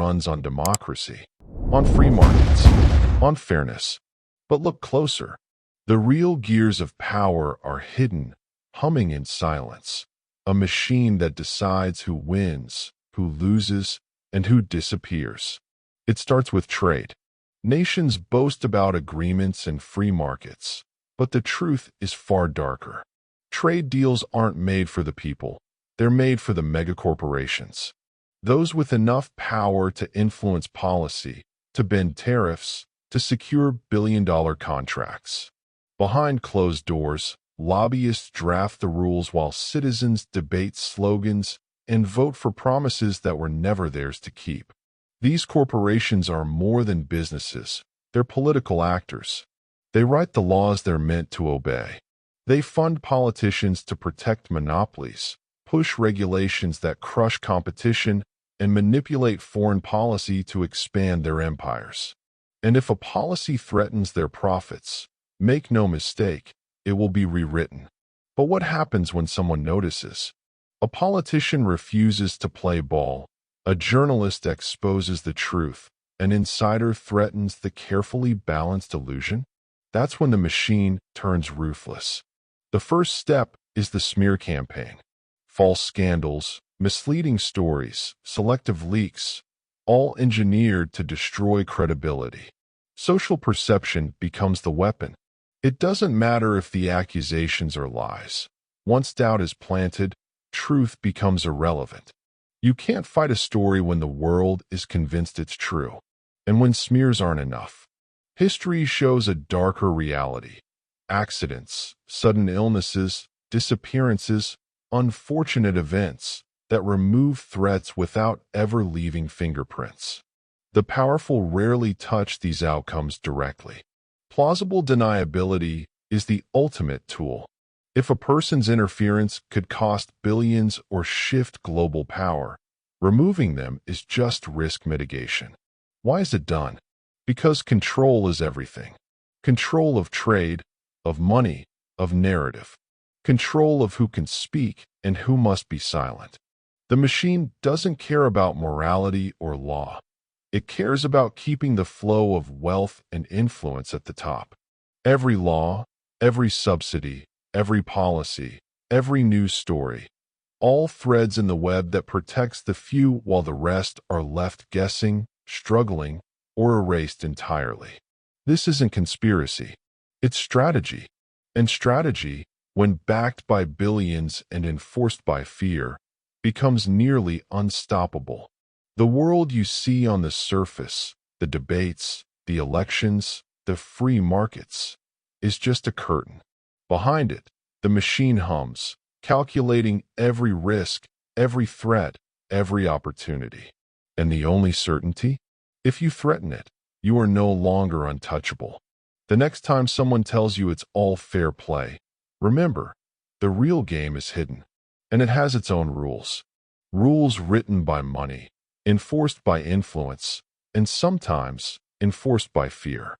runs on democracy, on free markets, on fairness. But look closer. The real gears of power are hidden, humming in silence. A machine that decides who wins, who loses, and who disappears. It starts with trade. Nations boast about agreements and free markets, but the truth is far darker. Trade deals aren't made for the people. They're made for the megacorporations. Those with enough power to influence policy, to bend tariffs, to secure billion-dollar contracts. Behind closed doors, lobbyists draft the rules while citizens debate slogans and vote for promises that were never theirs to keep. These corporations are more than businesses. They're political actors. They write the laws they're meant to obey. They fund politicians to protect monopolies, push regulations that crush competition, and manipulate foreign policy to expand their empires. And if a policy threatens their profits, make no mistake, it will be rewritten. But what happens when someone notices? A politician refuses to play ball. A journalist exposes the truth. An insider threatens the carefully balanced illusion. That's when the machine turns ruthless. The first step is the smear campaign. False scandals, misleading stories, selective leaks, all engineered to destroy credibility. Social perception becomes the weapon. It doesn't matter if the accusations are lies. Once doubt is planted, truth becomes irrelevant. You can't fight a story when the world is convinced it's true, and when smears aren't enough. History shows a darker reality. Accidents, sudden illnesses, disappearances, unfortunate events that remove threats without ever leaving fingerprints. The powerful rarely touch these outcomes directly. Plausible deniability is the ultimate tool. If a person's interference could cost billions or shift global power, removing them is just risk mitigation. Why is it done? Because control is everything. Control of trade, of money, of narrative. Control of who can speak and who must be silent. The machine doesn't care about morality or law. It cares about keeping the flow of wealth and influence at the top. Every law, every subsidy, every policy, every news story, all threads in the web that protects the few while the rest are left guessing, struggling, or erased entirely. This isn't conspiracy. It's strategy. And strategy, when backed by billions and enforced by fear, becomes nearly unstoppable. The world you see on the surface, the debates, the elections, the free markets, is just a curtain. Behind it, the machine hums, calculating every risk, every threat, every opportunity. And the only certainty? If you threaten it, you are no longer untouchable. The next time someone tells you it's all fair play, remember, the real game is hidden, and it has its own rules. Rules written by money, enforced by influence, and sometimes enforced by fear.